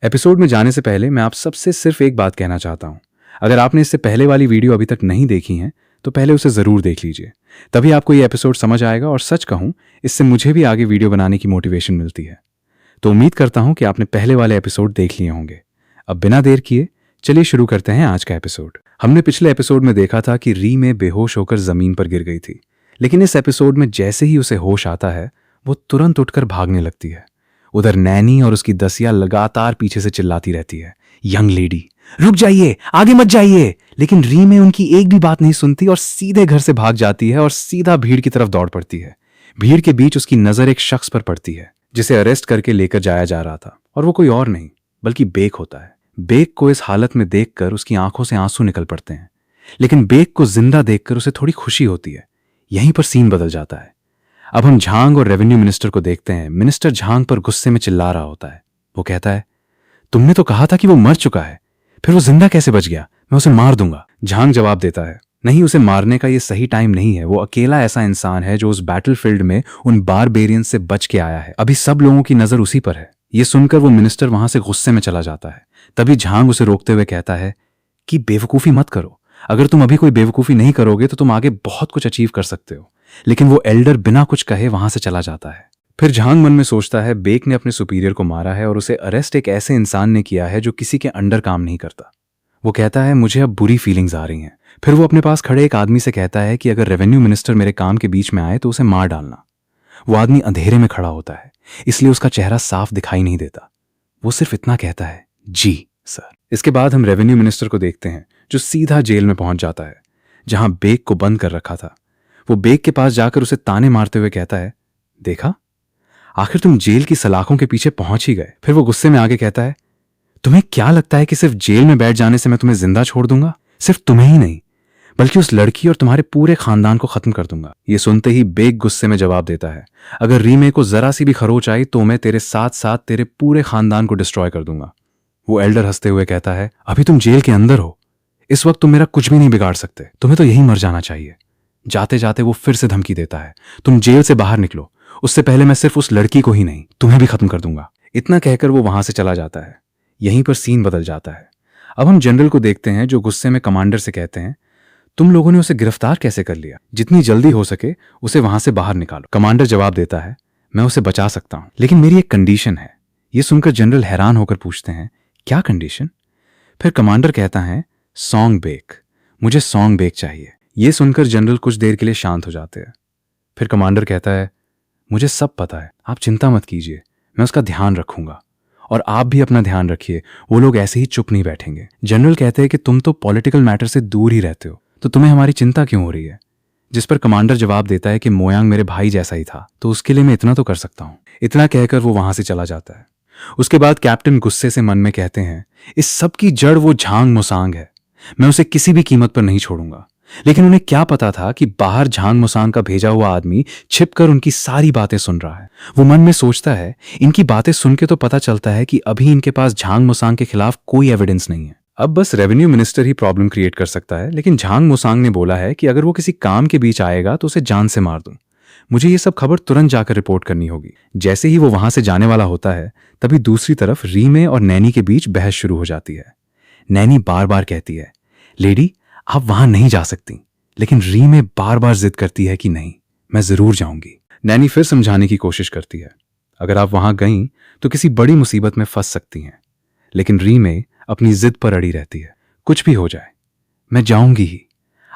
Episode में जाने से पहले मैं आप सबसे सिर्फ एक बात कहना चाहता हूं। अगर आपने इससे पहले वाली वीडियो अभी तक नहीं देखी है तो पहले उसे ज़रूर देख लीजिए, तभी आपको ये एपिसोड समझ आएगा। और सच कहूं, इससे मुझे भी आगे वीडियो बनाने की मोटिवेशन मिलती है। तो उम्मीद करता हूं कि आपने पहले वाले एपिसोड देख लिए होंगे। अब बिना देर किए चलिए शुरू करते हैं आज का एपिसोड। हमने पिछले एपिसोड में देखा था कि री में बेहोश होकर जमीन पर गिर गई थी, लेकिन इस एपिसोड में जैसे ही उसे होश आता है वो तुरंत उठकर भागने लगती है। उधर नैनी और उसकी दसिया लगातार पीछे से चिल्लाती रहती है, यंग लेडी रुक जाइए, आगे मत जाइए। लेकिन री में उनकी एक भी बात नहीं सुनती और सीधे घर से भाग जाती है और सीधा भीड़ की तरफ दौड़ पड़ती है। भीड़ के बीच उसकी नजर एक शख्स पर पड़ती है जिसे अरेस्ट करके लेकर जाया जा रहा था, और वो कोई और नहीं बल्कि बेक होता है। बेक को इस हालत में देखकर उसकी आंखों से आंसू निकल पड़ते हैं, लेकिन बेक को जिंदा देखकर उसे थोड़ी खुशी होती है। यहीं पर सीन बदल जाता है। अब हम झांग और रेवेन्यू मिनिस्टर को देखते हैं। मिनिस्टर झांग पर गुस्से में चिल्ला रहा होता है। वो कहता है, तुमने तो कहा था कि वो मर चुका है, फिर वो जिंदा कैसे बच गया? मैं उसे मार दूंगा। झांग जवाब देता है, नहीं, उसे मारने का ये सही टाइम नहीं है। वो अकेला ऐसा इंसान है जो उस बैटलफील्ड में उन बारबेरियंस से बच के आया है। अभी सब लोगों की नजर उसी पर है। ये सुनकर वो मिनिस्टर वहां से गुस्से में चला जाता है। तभी झांग उसे रोकते हुए कहता है कि बेवकूफी मत करो। अगर तुम अभी कोई बेवकूफी नहीं करोगे तो तुम आगे बहुत कुछ अचीव कर सकते हो। लेकिन वो एल्डर बिना कुछ कहे वहां से चला जाता है। फिर झांग मन में सोचता है, बेक ने अपने सुपीरियर को मारा है और उसे अरेस्ट एक ऐसे इंसान ने किया है जो किसी के अंडर काम नहीं करता। वो कहता है, मुझे अब बुरी फीलिंग्स आ रही हैं। फिर वो अपने पास खड़े एक आदमी से कहता है कि अगर रेवेन्यू मिनिस्टर मेरे काम के बीच में आए तो उसे मार डालना। वो आदमी अंधेरे में खड़ा होता है, इसलिए उसका चेहरा साफ दिखाई नहीं देता। वो सिर्फ इतना कहता है, जी सर। इसके बाद हम रेवेन्यू मिनिस्टर को देखते हैं जो सीधा जेल में पहुंच जाता है जहां बेक को बंद कर रखा था। वो बेक के पास जाकर उसे ताने मारते हुए कहता है, देखा, आखिर तुम जेल की सलाखों के पीछे पहुंच ही गए। फिर वो गुस्से में आगे कहता है, तुम्हें क्या लगता है कि सिर्फ जेल में बैठ जाने से मैं तुम्हें जिंदा छोड़ दूंगा? सिर्फ तुम्हें ही नहीं बल्कि उस लड़की और तुम्हारे पूरे खानदान को खत्म कर दूंगा। ये सुनते ही बेक गुस्से में जवाब देता है, अगर रीमे को जरा सी भी खरोच आई तो मैं तेरे साथ साथ तेरे पूरे खानदान को डिस्ट्रॉय कर दूंगा। वो एल्डर हंसते हुए कहता है, अभी तुम जेल के अंदर हो, इस वक्त तुम मेरा कुछ भी नहीं बिगाड़ सकते। तुम्हें तो यही मर जाना चाहिए। जाते जाते वो फिर से धमकी देता है, तुम जेल से बाहर निकलो, उससे पहले मैं सिर्फ उस लड़की को ही नहीं तुम्हें भी खत्म कर दूंगा। इतना कहकर वो वहां से चला जाता है। यहीं पर सीन बदल जाता है। अब हम जनरल को देखते हैं जो गुस्से में कमांडर से कहते हैं, तुम लोगों ने उसे गिरफ्तार कैसे कर लिया? जितनी जल्दी हो सके उसे वहां से बाहर निकालो। कमांडर जवाब देता है, मैं उसे बचा सकता हूं, लेकिन मेरी एक कंडीशन है। यह सुनकर जनरल हैरान होकर पूछते हैं, क्या कंडीशन? फिर कमांडर कहता है, सॉन्ग बेक, मुझे सॉन्ग बेक चाहिए। यह सुनकर जनरल कुछ देर के लिए शांत हो जाते हैं। फिर कमांडर कहता है, मुझे सब पता है, आप चिंता मत कीजिए, मैं उसका ध्यान रखूंगा और आप भी अपना ध्यान रखिए। वो लोग ऐसे ही चुप नहीं बैठेंगे। जनरल कहते हैं कि तुम तो पॉलिटिकल मैटर से दूर ही रहते हो, तो तुम्हें हमारी चिंता क्यों हो रही है? जिस पर कमांडर जवाब देता है कि मोयांग मेरे भाई जैसा ही था, तो उसके लिए मैं इतना तो कर सकता हूं। इतना कहकर वो वहां से चला जाता है। उसके बाद कैप्टन गुस्से से मन में कहते हैं, इस सब की जड़ वो झांग मुसांग है, मैं उसे किसी भी कीमत पर नहीं छोड़ूंगा। लेकिन उन्हें क्या पता था कि बाहर झांग मुसांग का भेजा हुआ आदमी छिपकर उनकी सारी बातें सुन रहा है। वो मन में सोचता है, इनकी बातें सुन के तो पता चलता है कि अभी इनके पास झांग मुसांग के खिलाफ कोई एविडेंस नहीं है। अब बस रेवेन्यू मिनिस्टर ही प्रॉब्लम क्रिएट कर सकता है। लेकिन झांग मुसांग ने बोला है कि अगर वो किसी काम के बीच आएगा तो उसे जान से मार दूं। मुझे ये सब खबर तुरंत जाकर रिपोर्ट करनी होगी। जैसे ही वो वहां से जाने वाला होता है, तभी दूसरी तरफ रीमे और नैनी के बीच बहस शुरू हो जाती है। नैनी बार बार कहती है, लेडी आप वहां नहीं जा सकती, लेकिन रीमे बार बार जिद करती है कि नहीं, मैं जरूर जाऊंगी। नैनी फिर समझाने की कोशिश करती है, अगर आप वहां गईं तो किसी बड़ी मुसीबत में फंस सकती हैं। लेकिन रीमे अपनी जिद पर अड़ी रहती है, कुछ भी हो जाए मैं जाऊंगी ही।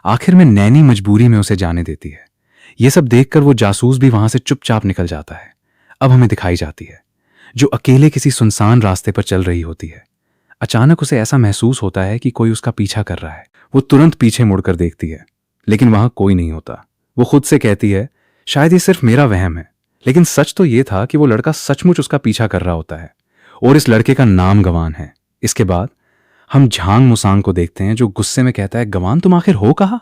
आखिर में नैनी मजबूरी में उसे जाने देती है। यह सब देखकर वो जासूस भी वहां से चुपचाप निकल जाता है। अब हमें दिखाई जाती है जो अकेले किसी सुनसान रास्ते पर चल रही होती है। अचानक उसे ऐसा महसूस होता है कि कोई उसका पीछा कर रहा है। वो तुरंत पीछे मुड़कर देखती है, लेकिन वहां कोई नहीं होता। वो खुद से कहती है, शायद ये सिर्फ मेरा वहम है। लेकिन सच तो ये था कि वो लड़का सचमुच उसका पीछा कर रहा होता है, और इस लड़के का नाम गवान है। इसके बाद हम झांग मुसांग को देखते हैं जो गुस्से में कहता है, गवान तुम आखिर हो कहाँ?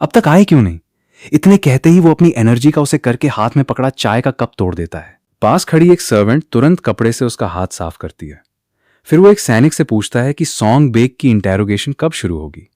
अब तक आए क्यों नहीं? इतने कहते ही वो अपनी एनर्जी का उसे करके हाथ में पकड़ा चाय का कप तोड़ देता है। पास खड़ी एक सर्वेंट तुरंत कपड़े से उसका हाथ साफ करती है। फिर वो एक सैनिक से पूछता है कि सॉन्ग बेक की इंटेरोगेशन कब शुरू होगी।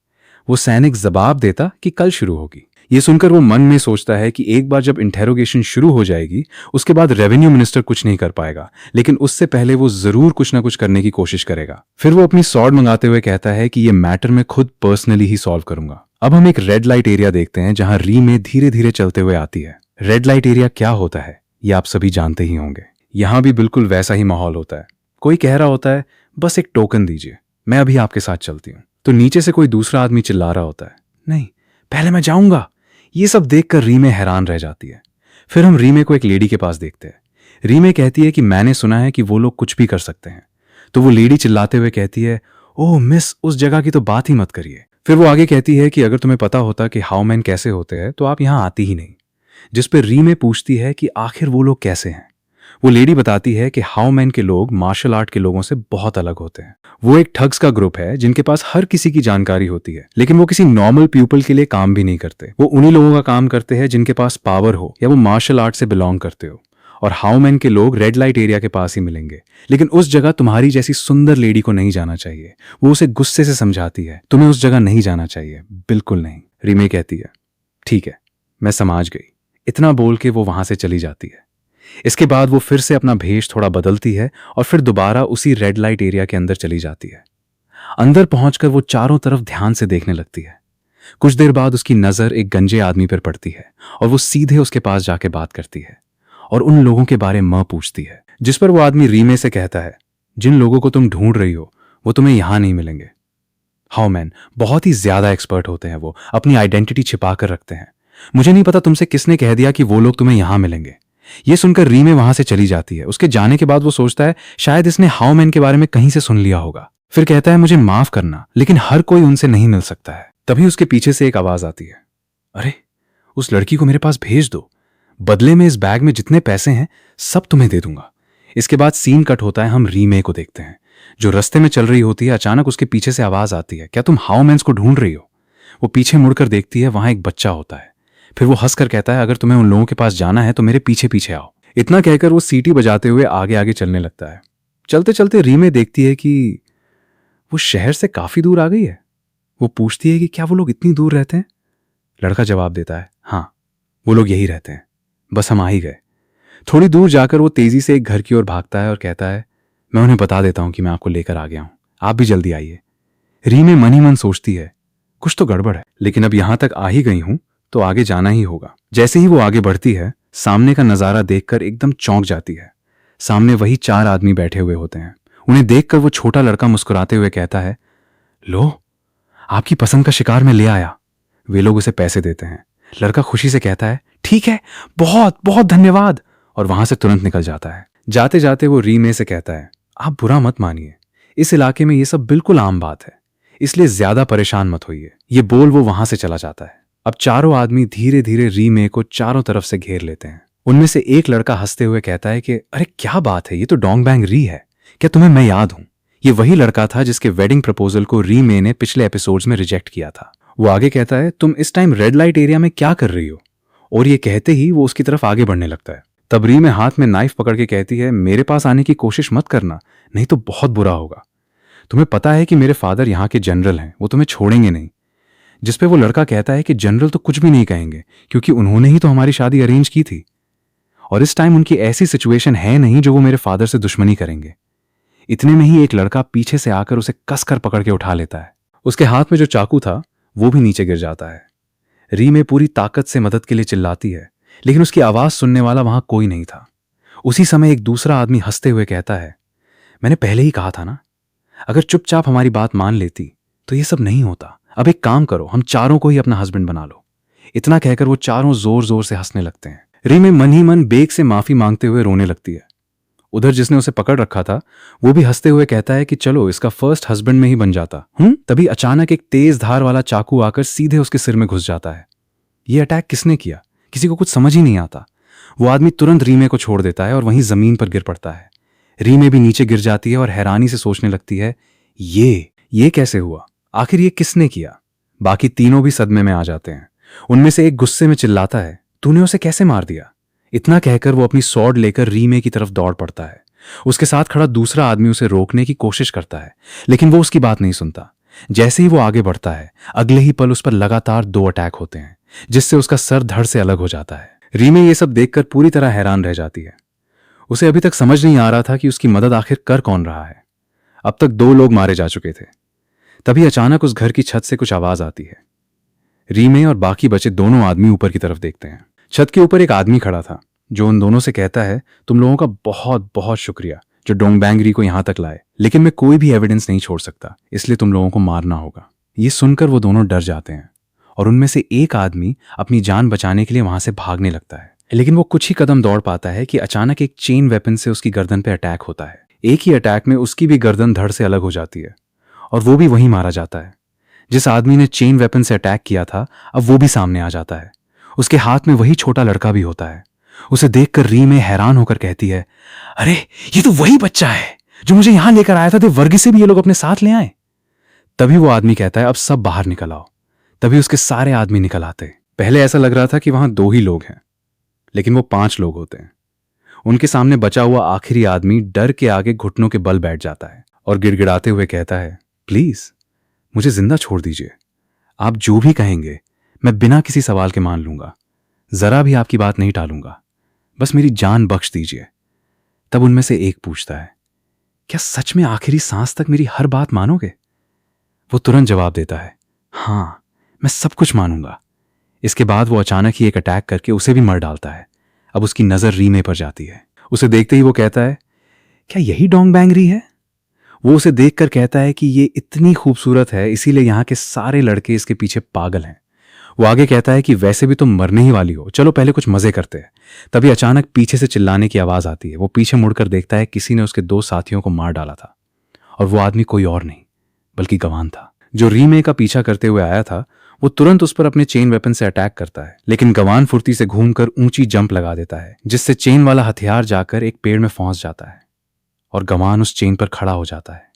वो सैनिक जवाब देता कि कल शुरू होगी। ये सुनकर वो मन में सोचता है कि एक बार जब इंटेरोगेशन शुरू हो जाएगी उसके बाद रेवेन्यू मिनिस्टर कुछ नहीं कर पाएगा, लेकिन उससे पहले वो जरूर कुछ ना कुछ करने की कोशिश करेगा। फिर वो अपनी सॉर्ड मंगाते हुए कहता है कि ये मैटर मैं खुद पर्सनली ही सॉल्व करूंगा। अब हम एक रेड लाइट एरिया देखते हैं जहां री में धीरे धीरे चलते हुए आती है। रेड लाइट एरिया क्या होता है ये आप सभी जानते ही होंगे। यहां भी बिल्कुल वैसा ही माहौल होता है। कोई कह रहा होता है बस एक टोकन दीजिए, मैं अभी आपके साथ चलती हूँ। तो नीचे से कोई दूसरा आदमी चिल्ला रहा होता है, नहीं पहले मैं जाऊंगा। ये सब देखकर रीमे हैरान रह जाती है। फिर हम रीमे को एक लेडी के पास देखते हैं। रीमे कहती है कि मैंने सुना है कि वो लोग कुछ भी कर सकते हैं। तो वो लेडी चिल्लाते हुए कहती है, ओह मिस, उस जगह की तो बात ही मत करिए। फिर वो आगे कहती है कि अगर तुम्हें पता होता कि हाउमैन कैसे होते हैं तो आप यहां आती ही नहीं। जिस पर रीमे पूछती है कि आखिर वो लोग कैसे हैं। वो लेडी बताती है कि हाउमैन के लोग मार्शल आर्ट के लोगों से बहुत अलग होते हैं। वो एक ठग्स का ग्रुप है जिनके पास हर किसी की जानकारी होती है, लेकिन वो किसी नॉर्मल पीपल के लिए काम भी नहीं करते। वो उन्हीं लोगों का काम करते हैं जिनके पास पावर हो या वो मार्शल आर्ट से बिलोंग करते हो। और हाउमैन के लोग रेड लाइट एरिया के पास ही मिलेंगे, लेकिन उस जगह तुम्हारी जैसी सुंदर लेडी को नहीं जाना चाहिए। वो उसे गुस्से से समझाती है, तुम्हें उस जगह नहीं जाना चाहिए, बिल्कुल नहीं। रीमे कहती है, ठीक है मैं समझ गई। इतना बोल के वो वहां से चली जाती है। इसके बाद वो फिर से अपना भेष थोड़ा बदलती है और फिर दोबारा उसी रेड लाइट एरिया के अंदर चली जाती है। अंदर पहुंचकर वो चारों तरफ ध्यान से देखने लगती है। कुछ देर बाद उसकी नजर एक गंजे आदमी पर पड़ती है और वो सीधे उसके पास जाके बात करती है और उन लोगों के बारे में पूछती है। जिस पर वो आदमी रीमे से कहता है, जिन लोगों को तुम ढूंढ रही हो वो तुम्हें यहां नहीं मिलेंगे। हाउमैन बहुत ही ज्यादा एक्सपर्ट होते हैं, वो अपनी आइडेंटिटी छिपा कर रखते हैं। मुझे नहीं पता तुमसे किसने कह दिया कि वो लोग तुम्हें यहां मिलेंगे। ये सुनकर रीमे वहां से चली जाती है। उसके जाने के बाद वो सोचता है शायद इसने हाउमैन के बारे में कहीं से सुन लिया होगा। फिर कहता है मुझे माफ करना, लेकिन हर कोई उनसे नहीं मिल सकता है। तभी उसके पीछे से एक आवाज आती है, अरे उस लड़की को मेरे पास भेज दो, बदले में इस बैग में जितने पैसे हैं सब तुम्हें दे दूंगा। इसके बाद सीन कट होता है। हम रीमे को देखते हैं जो रास्ते में चल रही होती है। अचानक उसके पीछे से आवाज आती है, क्या तुम हाउमैन्स को ढूंढ रही हो? वो पीछे मुड़कर देखती है, वहां एक बच्चा होता है। फिर वो हंसकर कहता है, अगर तुम्हें उन लोगों के पास जाना है तो मेरे पीछे पीछे आओ। इतना कहकर वो सीटी बजाते हुए आगे आगे चलने लगता है। चलते चलते रीमे देखती है कि वो शहर से काफी दूर आ गई है। वो पूछती है कि क्या वो लोग इतनी दूर रहते हैं? लड़का जवाब देता है, हाँ वो लोग यही रहते हैं, बस हम आ ही गए। थोड़ी दूर जाकर वो तेजी से एक घर की ओर भागता है और कहता है, मैं उन्हें बता देता हूं कि मैं आपको लेकर आ गया हूं, आप भी जल्दी आइए। रीमे मन ही मन सोचती है कुछ तो गड़बड़ है, लेकिन अब यहां तक आ ही गई हूं तो आगे जाना ही होगा। जैसे ही वो आगे बढ़ती है, सामने का नजारा देखकर एकदम चौंक जाती है। सामने वही 4 आदमी बैठे हुए होते हैं। उन्हें देखकर वो छोटा लड़का मुस्कुराते हुए कहता है, लो आपकी पसंद का शिकार मैं ले आया। वे लोग उसे पैसे देते हैं। लड़का खुशी से कहता है, ठीक है, बहुत बहुत धन्यवाद, और वहां से तुरंत निकल जाता है। जाते जाते वो रीमे से कहता है, आप बुरा मत मानिए, इस इलाके में ये सब बिल्कुल आम बात है, इसलिए ज्यादा परेशान मत होइए। ये बोल वो वहां से चला जाता है। अब चारों आदमी धीरे धीरे रीमे को चारों तरफ से घेर लेते हैं। उनमें से एक लड़का हंसते हुए कहता है कि अरे क्या बात है, ये तो डोंग बैंग री है, क्या तुम्हें मैं याद हूं? ये वही लड़का था जिसके वेडिंग प्रपोजल को रीमे ने पिछले एपिसोड्स में रिजेक्ट किया था। वो आगे कहता है, तुम इस टाइम रेड लाइट एरिया में क्या कर रही हो? और ये कहते ही वो उसकी तरफ आगे बढ़ने लगता है। तब रीमे हाथ में नाइफ पकड़ के कहती है, मेरे पास आने की कोशिश मत करना, नहीं तो बहुत बुरा होगा। तुम्हें पता है कि मेरे फादर यहाँ के जनरल हैं, वो तुम्हें छोड़ेंगे नहीं। जिस पे वो लड़का कहता है कि जनरल तो कुछ भी नहीं कहेंगे, क्योंकि उन्होंने ही तो हमारी शादी अरेंज की थी, और इस टाइम उनकी ऐसी सिचुएशन है नहीं जो वो मेरे फादर से दुश्मनी करेंगे। इतने में ही एक लड़का पीछे से आकर उसे कसकर पकड़ के उठा लेता है। उसके हाथ में जो चाकू था वो भी नीचे गिर जाता है। रीमे पूरी ताकत से मदद के लिए चिल्लाती है, लेकिन उसकी आवाज सुनने वाला वहां कोई नहीं था। उसी समय एक दूसरा आदमी हंसते हुए कहता है, मैंने पहले ही कहा था ना, अगर चुपचाप हमारी बात मान लेती तो ये सब नहीं होता। अब एक काम करो, हम चारों को ही अपना हस्बैंड बना लो। इतना कहकर वो चारों जोर जोर से हंसने लगते हैं। रीमे मन ही मन बेग से माफी मांगते हुए रोने लगती है। उधर जिसने उसे पकड़ रखा था वो भी हंसते हुए कहता है कि चलो इसका फर्स्ट हस्बैंड में ही बन जाता। तभी अचानक एक तेज धार वाला चाकू आकर सीधे उसके सिर में घुस जाता है। ये अटैक किसने किया, किसी को कुछ समझ ही नहीं आता। वो आदमी तुरंत रीमे को छोड़ देता है और वहीं जमीन पर गिर पड़ता है। रीमे भी नीचे गिर जाती है और हैरानी से सोचने लगती है, ये कैसे हुआ, आखिर ये किसने किया? बाकी तीनों भी सदमे में आ जाते हैं। उनमें से एक गुस्से में चिल्लाता है, तूने उसे कैसे मार दिया? इतना कहकर वो अपनी सॉर्ड लेकर रीमे की तरफ दौड़ पड़ता है। उसके साथ खड़ा दूसरा आदमी उसे रोकने की कोशिश करता है, लेकिन वो उसकी बात नहीं सुनता। जैसे ही वो आगे बढ़ता है, अगले ही पल उस पर लगातार 2 अटैक होते हैं। जिससे उसका सर धड़ से अलग हो जाता है। रीमे ये सब देखकर पूरी तरह हैरान रह जाती है। उसे अभी तक समझ नहीं आ रहा था कि उसकी मदद आखिर कर कौन रहा है। अब तक 2 लोग मारे जा चुके थे। तभी अचानक उस घर की छत से कुछ आवाज आती है। रीमे और बाकी बचे दोनों आदमी ऊपर की तरफ देखते हैं। छत के ऊपर एक आदमी खड़ा था जो उन दोनों से कहता है, तुम लोगों का बहुत बहुत शुक्रिया जो डोंगबैंगरी को यहां तक लाए, लेकिन मैं कोई भी एविडेंस नहीं छोड़ सकता, इसलिए तुम लोगों को मारना होगा। ये सुनकर वो दोनों डर जाते हैं और उनमें से एक आदमी अपनी जान बचाने के लिए वहां से भागने लगता है। लेकिन वो कुछ ही कदम दौड़ पाता है कि अचानक एक चेन वेपन से उसकी गर्दन पे अटैक होता है। एक ही अटैक में उसकी भी गर्दन धड़ से अलग हो जाती है और वो भी वहीं मारा जाता है। जिस आदमी ने चेन वेपन से अटैक किया था अब वो भी सामने आ जाता है। उसके हाथ में वही छोटा लड़का भी होता है। उसे देखकर रीमे हैरान होकर कहती है, अरे ये तो वही बच्चा है जो मुझे यहां लेकर आया था। वर्गी से भी ये लोग अपने साथ ले आए। तभी वो आदमी कहता है, अब सब बाहर निकल आओ। तभी उसके सारे आदमी निकल आते। पहले ऐसा लग रहा था कि वहां 2 ही लोग हैं, लेकिन वो 5 लोग होते हैं। उनके सामने बचा हुआ आखिरी आदमी डर के आगे घुटनों के बल बैठ जाता है और गिड़गिड़ाते हुए कहता है, प्लीज मुझे जिंदा छोड़ दीजिए। आप जो भी कहेंगे मैं बिना किसी सवाल के मान लूंगा, जरा भी आपकी बात नहीं टालूंगा, बस मेरी जान बख्श दीजिए। तब उनमें से एक पूछता है, क्या सच में आखिरी सांस तक मेरी हर बात मानोगे? वो तुरंत जवाब देता है, हां मैं सब कुछ मानूंगा। इसके बाद वो अचानक ही एक अटैक करके उसे भी मर डालता है। अब उसकी नजर रीमे पर जाती है। उसे देखते ही वो कहता है, क्या यही डोंगबैंगरी है? वो उसे देखकर कहता है कि ये इतनी खूबसूरत है इसीलिए यहां के सारे लड़के इसके पीछे पागल हैं। वो आगे कहता है कि वैसे भी तुम मरने ही वाली हो, चलो पहले कुछ मजे करते हैं। तभी अचानक पीछे से चिल्लाने की आवाज आती है। वो पीछे मुड़कर देखता है किसी ने उसके 2 साथियों को मार डाला था और वो आदमी कोई और नहीं बल्कि गवान था। जो रीमे का पीछा करते हुए आया था वो तुरंत उस पर अपने चेन वेपन से अटैक करता है, लेकिन गवान फुर्ती से घूमकर ऊंची जंप लगा देता है जिससे चेन वाला हथियार जाकर एक पेड़ में फंस जाता है और गवान उस चेन पर खड़ा हो जाता है।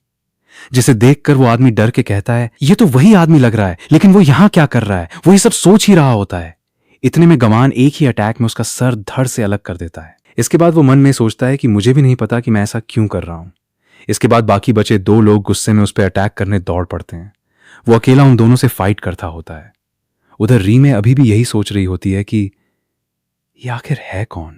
जिसे देखकर वो आदमी डर के कहता है, ये तो वही आदमी लग रहा है, लेकिन वो यहां क्या कर रहा है? वो ये सब सोच ही रहा होता है। इतने में गवान एक ही अटैक में उसका सर धड़ से अलग कर देता है। इसके बाद वो मन में सोचता है कि मुझे भी नहीं पता कि मैं ऐसा क्यों कर रहा हूं। इसके बाद बाकी बचे 2 लोग गुस्से में उस पर अटैक करने दौड़ पड़ते हैं। वो अकेला उन दोनों से फाइट करता होता है। उधर रीमे अभी भी यही सोच रही होती है कि ये आखिर है कौन?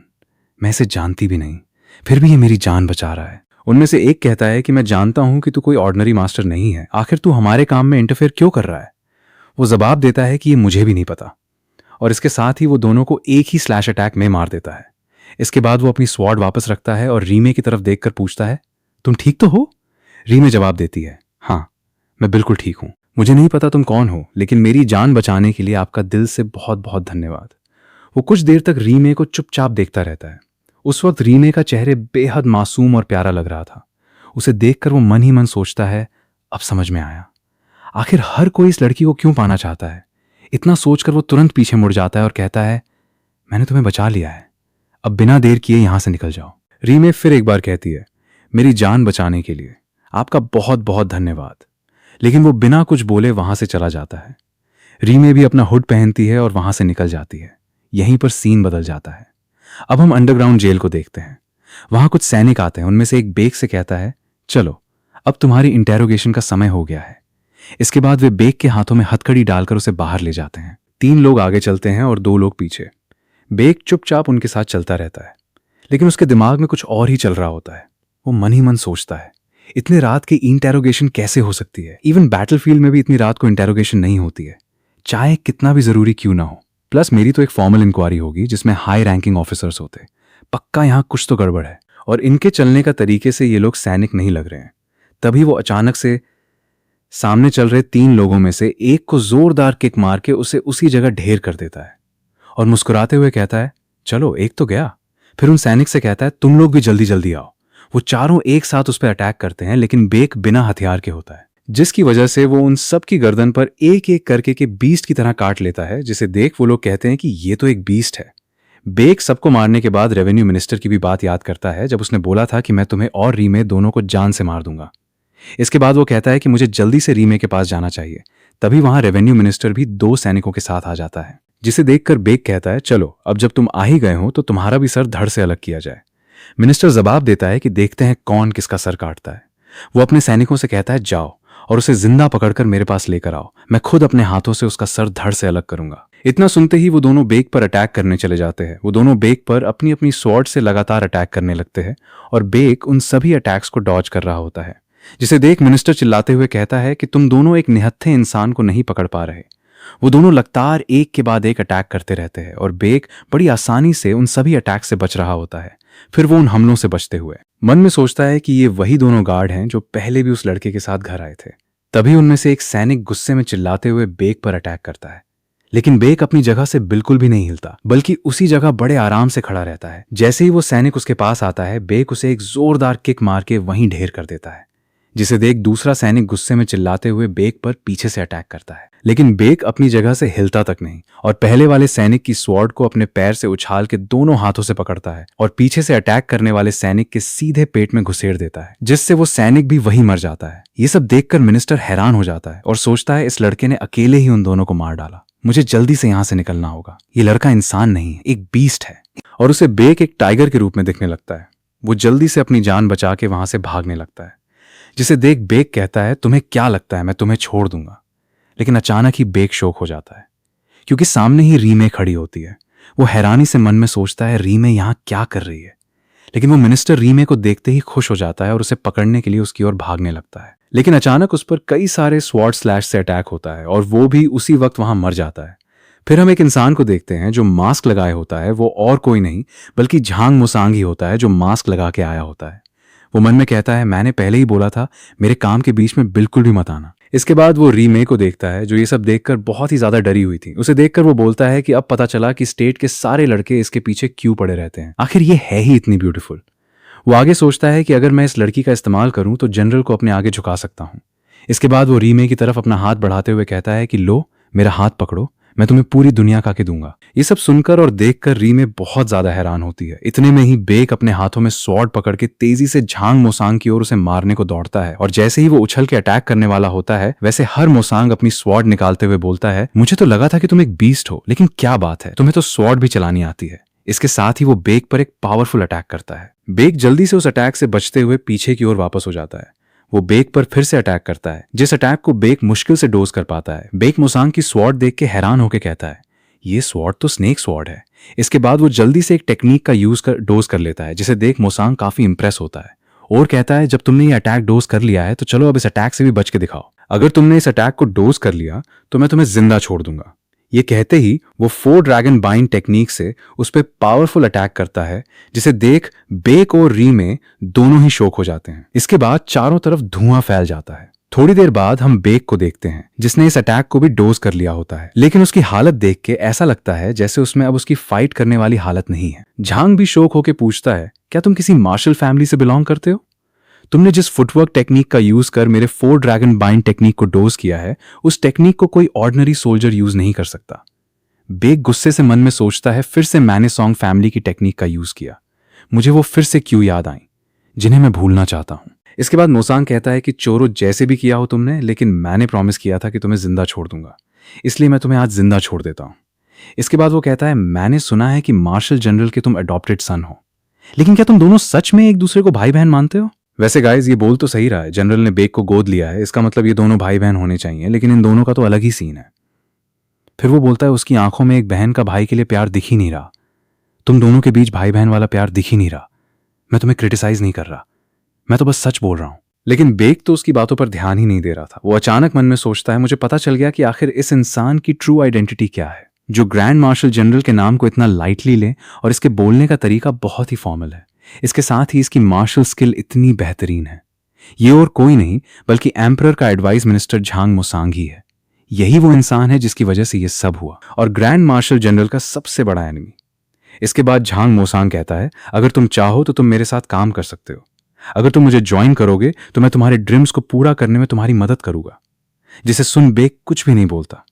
मैं इसे जानती भी नहीं, फिर भी ये मेरी जान बचा रहा है। उनमें से एक कहता है कि मैं जानता हूं कि तू कोई ऑर्डिनरी मास्टर नहीं है, आखिर तू हमारे काम में इंटरफेयर क्यों कर रहा है? वो जवाब देता है कि ये मुझे भी नहीं पता, और इसके साथ ही वो दोनों को एक ही स्लैश अटैक में मार देता है। इसके बाद वो अपनी स्वॉर्ड वापस रखता है और रीमे की तरफ देखकर पूछता है, तुम ठीक तो हो? रीमे जवाब देती है, हाँ मैं बिल्कुल ठीक हूं। मुझे नहीं पता तुम कौन हो, लेकिन मेरी जान बचाने के लिए आपका दिल से बहुत बहुत धन्यवाद। वो कुछ देर तक रीमे को चुपचाप देखता रहता है। उस वक्त रीमे का चेहरे बेहद मासूम और प्यारा लग रहा था। उसे देखकर वो मन ही मन सोचता है, अब समझ में आया आखिर हर कोई इस लड़की को क्यों पाना चाहता है। इतना सोचकर वो तुरंत पीछे मुड़ जाता है और कहता है, मैंने तुम्हें बचा लिया है, अब बिना देर किए यहां से निकल जाओ। रीमे फिर एक बार कहती है, मेरी जान बचाने के लिए आपका बहुत बहुत धन्यवाद। लेकिन वो बिना कुछ बोले वहां से चला जाता है। रीमे भी अपना हुड पहनती है और वहां से निकल जाती है। यहीं पर सीन बदल जाता है। अब हम अंडरग्राउंड जेल को देखते हैं। वहां कुछ सैनिक आते हैं। उनमें से एक बेक से कहता है, चलो अब तुम्हारी इंटेरोगेशन का समय हो गया है। इसके बाद वे बेक के हाथों में हथकड़ी डालकर उसे बाहर ले जाते हैं। 3 लोग आगे चलते हैं और 2 लोग पीछे। बेक चुपचाप उनके साथ चलता रहता है, लेकिन उसके दिमाग में कुछ और ही चल रहा होता है। वो मन ही मन सोचता है, इतने रात की इंटेरोगेशन कैसे हो सकती है? इवन बैटलफील्ड में भी इतनी रात को इंटेरोगेशन नहीं होती है, चाहे कितना भी जरूरी क्यों ना हो। प्लस मेरी तो एक फॉर्मल इंक्वायरी होगी जिसमें हाई रैंकिंग ऑफिसर्स होते। पक्का यहां कुछ तो गड़बड़ है, और इनके चलने का तरीके से ये लोग सैनिक नहीं लग रहे हैं। तभी वो अचानक से सामने चल रहे 3 लोगों में से एक को जोरदार किक मार के उसे उसी जगह ढेर कर देता है और मुस्कुराते हुए कहता है, चलो एक तो गया। फिर उन सैनिक से कहता है, तुम लोग भी जल्दी जल्दी आओ। वो चारों एक साथ उस पर अटैक करते हैं, लेकिन बेक बिना हथियार के होता है, जिसकी वजह से वो उन सब की गर्दन पर एक एक करके के बीस्ट की तरह काट लेता है, जिसे देख वो लोग कहते हैं कि ये तो एक बीस्ट है। बेक सबको मारने के बाद रेवेन्यू मिनिस्टर की भी बात याद करता है, जब उसने बोला था कि मैं तुम्हें और रीमे दोनों को जान से मार दूंगा। इसके बाद वो कहता है कि मुझे जल्दी से रीमे के पास जाना चाहिए। तभी वहां रेवेन्यू मिनिस्टर भी 2 सैनिकों के साथ आ जाता है, जिसे देखकर बेक कहता है, चलो अब जब तुम आ ही गए हो तो तुम्हारा भी सर धड़ से अलग किया जाए। मिनिस्टर जवाब देता है कि देखते हैं कौन किसका सर काटता है। वो अपने सैनिकों से कहता है, जाओ और उसे जिंदा पकड़कर मेरे पास लेकर आओ, मैं खुद अपने हाथों से उसका सर धड़ से अलग करूंगा। इतना सुनते ही वो दोनों बेक पर अटैक करने चले जाते हैं। वो दोनों बेक पर अपनी अपनी स्वॉर्ड से लगातार अटैक करने लगते हैं और बेक उन सभी अटैक्स को डॉज कर रहा होता है। जिसे देख मिनिस्टर चिल्लाते हुए कहता है कि तुम दोनों एक निहत्थे इंसान को नहीं पकड़ पा रहे। वो दोनों लगातार एक के बाद एक अटैक करते रहते हैं और बेक बड़ी आसानी से उन सभी अटैक से बच रहा होता है। फिर वो उन हमलों से बचते हुए मन में सोचता है कि ये वही दोनों गार्ड हैं जो पहले भी उस लड़के के साथ घर आए थे। तभी उनमें से एक सैनिक गुस्से में चिल्लाते हुए बेक पर अटैक करता है, लेकिन बेक अपनी जगह से बिल्कुल भी नहीं हिलता, बल्कि उसी जगह बड़े आराम से खड़ा रहता है। जैसे ही वो सैनिक उसके पास आता है, बेक उसे एक जोरदार किक मार के वहीं ढेर कर देता है। जिसे देख दूसरा सैनिक गुस्से में चिल्लाते हुए बेक पर पीछे से अटैक करता है, लेकिन बेक अपनी जगह से हिलता तक नहीं और पहले वाले सैनिक की स्वॉर्ड को अपने पैर से उछाल के दोनों हाथों से पकड़ता है और पीछे से अटैक करने वाले सैनिक के सीधे पेट में घुसेड़ देता है, जिससे वो सैनिक भी वहीं मर जाता है। ये सब देखकर मिनिस्टर हैरान हो जाता है और सोचता है इस लड़के ने अकेले ही उन दोनों को मार डाला। मुझे जल्दी से यहां से निकलना होगा। ये लड़का इंसान नहीं है, एक बीस्ट है। और उसे बेक एक टाइगर के रूप में दिखने लगता है। वो जल्दी से अपनी जान बचा के वहां से भागने लगता है। जिसे देख बेक कहता है, तुम्हें क्या लगता है मैं तुम्हें छोड़ दूंगा? लेकिन अचानक ही बेक शॉक हो जाता है क्योंकि सामने ही रीमे खड़ी होती है। वो हैरानी से मन में सोचता है रीमे यहां क्या कर रही है, लेकिन वो मिनिस्टर रीमे को देखते ही खुश हो जाता है और उसे पकड़ने के लिए उसकी ओर भागने लगता है। लेकिन अचानक उस पर कई सारे स्वॉर्ड स्लैश से अटैक होता है और वो भी उसी वक्त वहां मर जाता है। फिर हम एक इंसान को देखते हैं जो मास्क लगाए होता है। वो और कोई नहीं बल्कि झांग मुसांग ही होता है जो मास्क लगा के आया होता है। वो मन में कहता है, मैंने पहले ही बोला था मेरे काम के बीच में बिल्कुल भी मत आना। इसके बाद वो रीमे को देखता है जो ये सब देखकर बहुत ही ज्यादा डरी हुई थी। उसे देखकर वो बोलता है कि अब पता चला कि स्टेट के सारे लड़के इसके पीछे क्यों पड़े रहते हैं, आखिर ये है ही इतनी ब्यूटीफुल। वो आगे सोचता है कि अगर मैं इस लड़की का इस्तेमाल करूं तो जनरल को अपने आगे झुका सकता हूं। इसके बाद वो रीमे की तरफ अपना हाथ बढ़ाते हुए कहता है कि लो मेरा हाथ पकड़ो, मैं तुम्हें पूरी दुनिया का के दूंगा। ये सब सुनकर और देखकर रीमे बहुत ज्यादा हैरान होती है। इतने में ही बेक अपने हाथों में स्वॉर्ड पकड़ के तेजी से झांग मोसांग की ओर उसे मारने को दौड़ता है और जैसे ही वो उछल के अटैक करने वाला होता है, वैसे हर मोसांग अपनी स्वॉर्ड निकालते हुए बोलता है, मुझे तो लगा था कि तुम एक बीस्ट हो, लेकिन क्या बात है, तुम्हें तो स्वॉर्ड भी चलानी आती है। इसके साथ ही वो बेक पर एक पावरफुल अटैक करता है। बेक जल्दी से उस अटैक से बचते हुए पीछे की ओर वापस हो जाता है। वो बेक पर फिर से अटैक करता है, जिस अटैक को बेक मुश्किल से डोज कर पाता है। बेक मोसांग की स्वॉर्ड देख के हैरान होकर कहता है, ये स्वॉर्ड तो स्नेक स्वॉर्ड है। इसके बाद वो जल्दी से एक टेक्निक का यूज कर डोज कर लेता है, जिसे देख मोसांग काफी इंप्रेस होता है और कहता है, जब तुमने ये अटैक डोज कर लिया है तो चलो अब इस अटैक से भी बच के दिखाओ। अगर तुमने इस अटैक को डोज कर लिया तो मैं तुम्हें जिंदा छोड़ दूंगा। ये कहते ही वो 4 ड्रैगन बाइंड टेक्निक से उस पर पावरफुल अटैक करता है, जिसे देख बेक और रीमे दोनों ही शॉक हो जाते हैं। इसके बाद चारों तरफ धुआं फैल जाता है। थोड़ी देर बाद हम बेक को देखते हैं जिसने इस अटैक को भी डोज कर लिया होता है, लेकिन उसकी हालत देख के ऐसा लगता है जैसे उसमें अब उसकी फाइट करने वाली हालत नहीं है। झांग भी शौक होकर पूछता है, क्या तुम किसी मार्शल फैमिली से बिलोंग करते हो? तुमने जिस फुटवर्क टेक्निक का यूज कर मेरे 4 ड्रैगन बाइंड टेक्निक को डोज किया है, उस टेक्निक को कोई ऑर्डिनरी सोल्जर यूज नहीं कर सकता। बेक गुस्से से मन में सोचता है, फिर से मैंने सॉन्ग फैमिली की टेक्निक का यूज किया, मुझे वो फिर से क्यों याद आई जिन्हें मैं भूलना चाहता हूं। इसके बाद मोसांग कहता है कि चोरो जैसे भी किया हो तुमने, लेकिन मैंने प्रॉमिस किया था कि तुम्हें जिंदा छोड़ दूंगा, इसलिए मैं तुम्हें आज जिंदा छोड़ देता हूं। इसके बाद वो कहता है, मैंने सुना है कि मार्शल जनरल के तुम अडॉप्टेड सन हो, लेकिन क्या तुम दोनों सच में एक दूसरे को भाई बहन मानते हो? वैसे गाइज ये बोल तो सही रहा है, जनरल ने बेक को गोद लिया है, इसका मतलब ये दोनों भाई बहन होने चाहिए, लेकिन इन दोनों का तो अलग ही सीन है। फिर वो बोलता है, उसकी आंखों में एक बहन का भाई के लिए प्यार दिख ही नहीं रहा, तुम दोनों के बीच भाई बहन वाला प्यार दिख ही नहीं रहा। मैं तुम्हें क्रिटिसाइज नहीं कर रहा, मैं तो बस सच बोल रहा हूं। लेकिन बेक तो उसकी बातों पर ध्यान ही नहीं दे रहा था। वो अचानक मन में सोचता है, मुझे पता चल गया कि आखिर इस इंसान की ट्रू आइडेंटिटी क्या है, जो ग्रैंड मार्शल जनरल के नाम को इतना लाइटली ले और इसके बोलने का तरीका बहुत ही फॉर्मल है। इसके साथ ही इसकी मार्शल स्किल इतनी बेहतरीन है। ये और कोई नहीं बल्कि एम्परर का एडवाइस मिनिस्टर झांग मोसांग ही है। यही वो इंसान है जिसकी वजह से ये सब हुआ और ग्रैंड मार्शल जनरल का सबसे बड़ा एनिमी। इसके बाद झांग मोसांग कहता है, अगर तुम चाहो तो तुम मेरे साथ काम कर सकते हो, अगर तुम मुझे ज्वाइन करोगे तो मैं तुम्हारे ड्रीम्स को पूरा करने में तुम्हारी मदद करूंगा। जिसे सुन बेक कुछ भी नहीं बोलता।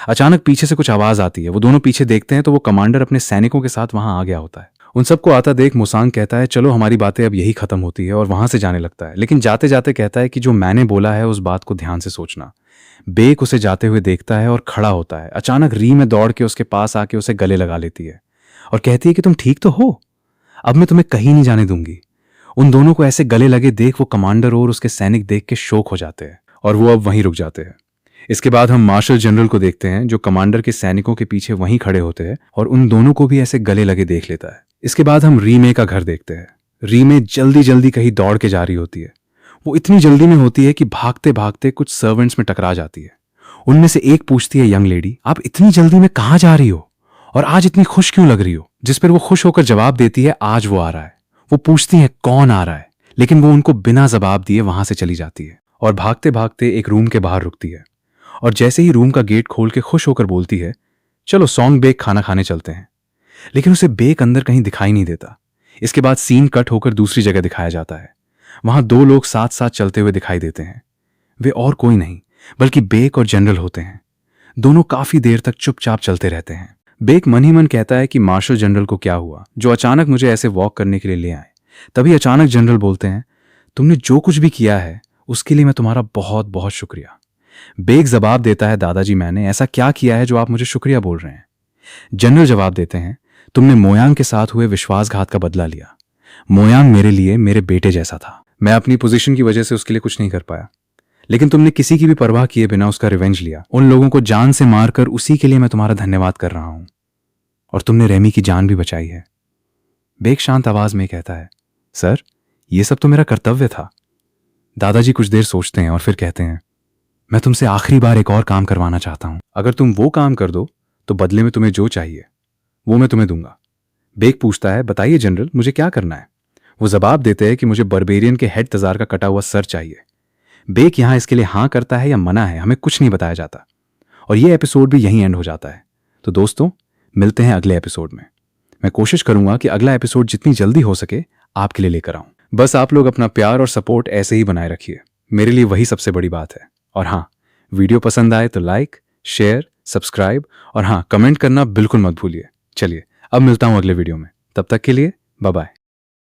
अचानक पीछे से कुछ आवाज आती है। वो दोनों पीछे देखते हैं तो वो कमांडर अपने सैनिकों के साथ वहां आ गया होता है। उन सबको आता देख मोसांग कहता है, चलो हमारी बातें अब यही खत्म होती है, और वहां से जाने लगता है। लेकिन जाते जाते कहता है कि जो मैंने बोला है उस बात को ध्यान से सोचना। बेक उसे जाते हुए देखता है और खड़ा होता है। अचानक री में दौड़ के उसके पास आके उसे गले लगा लेती है और कहती है कि तुम ठीक तो हो, अब मैं तुम्हें कहीं नहीं जाने दूंगी। उन दोनों को ऐसे गले लगे देख वो कमांडर और उसके सैनिक देख के शौक हो जाते हैं और वो अब वहीं रुक जाते हैं। इसके बाद हम मार्शल जनरल को देखते हैं जो कमांडर के सैनिकों के पीछे वहीं खड़े होते हैं और उन दोनों को भी ऐसे गले लगे देख लेता है। इसके बाद हम रीमे का घर देखते हैं। रीमे जल्दी जल्दी कहीं दौड़ के जा रही होती है। वो इतनी जल्दी में होती है कि भागते भागते कुछ सर्वेंट्स में टकरा जाती है। उनमें से एक पूछती है, यंग लेडी, आप इतनी जल्दी में कहाँ जा रही हो और आज इतनी खुश क्यों लग रही हो? जिस पर वो खुश होकर जवाब देती है, आज वो आ रहा है। वो पूछती है कौन आ रहा है, लेकिन वो उनको बिना जवाब दिए वहां से चली जाती है और भागते भागते एक रूम के बाहर रुकती है। और जैसे ही रूम का गेट खोल के खुश होकर बोलती है, चलो सॉन्ग बेक खाना खाने चलते हैं, लेकिन उसे बेक अंदर कहीं दिखाई नहीं देता। इसके बाद सीन कट होकर दूसरी जगह दिखाया जाता है। वहां दो लोग साथ साथ चलते हुए दिखाई देते हैं। वे और कोई नहीं बल्कि बेक और जनरल होते हैं। दोनों काफी देर तक चुपचाप चलते रहते हैं। बेक मन ही मन कहता है कि मार्शल जनरल को क्या हुआ जो अचानक मुझे ऐसे वॉक करने के लिए ले आए। तभी अचानक जनरल बोलते हैं, तुमने जो कुछ भी किया है उसके लिए मैं तुम्हारा बहुत बहुत शुक्रिया। बेक जवाब देता है, दादाजी मैंने ऐसा क्या किया है जो आप मुझे शुक्रिया बोल रहे हैं? जनरल जवाब देते हैं, तुमने मोयांग के साथ हुए विश्वासघात का बदला लिया। मोयांग मेरे लिए मेरे बेटे जैसा था। मैं अपनी पोजीशन की वजह से उसके लिए कुछ नहीं कर पाया, लेकिन तुमने किसी की भी परवाह किए बिना उसका रिवेंज लिया। उन लोगों को जान से मारकर उसी के लिए मैं तुम्हारा धन्यवाद कर रहा हूं। और तुमने रेमी की जान भी बचाई है। बेक शांत आवाज में कहता है, सर ये सब तो मेरा कर्तव्य था। दादाजी कुछ देर सोचते हैं और फिर कहते हैं, मैं तुमसे आखिरी बार एक और काम करवाना चाहता हूं। अगर तुम वो काम कर दो तो बदले में तुम्हें जो चाहिए वो मैं तुम्हें दूंगा। बेक पूछता है, बताइए जनरल, मुझे क्या करना है? वो जवाब देते हैं कि मुझे बर्बेरियन के हेड तजार का कटा हुआ सर चाहिए। बेक यहां इसके लिए हाँ करता है या मना है हमें कुछ नहीं बताया जाता। और ये एपिसोड भी यहीं एंड हो जाता है। तो दोस्तों, मिलते हैं अगले एपिसोड में। मैं कोशिश करूंगा कि अगला एपिसोड जितनी जल्दी हो सके आपके लिए लेकर आऊं। बस आप लोग अपना प्यार और सपोर्ट ऐसे ही बनाए रखिए। मेरे लिए वही सबसे बड़ी बात है। और हाँ, वीडियो पसंद आए तो लाइक, शेयर, सब्सक्राइब और हाँ, कमेंट करना बिल्कुल मत भूलिए। चलिए अब मिलता हूं अगले वीडियो में। तब तक के लिए बाय बाय।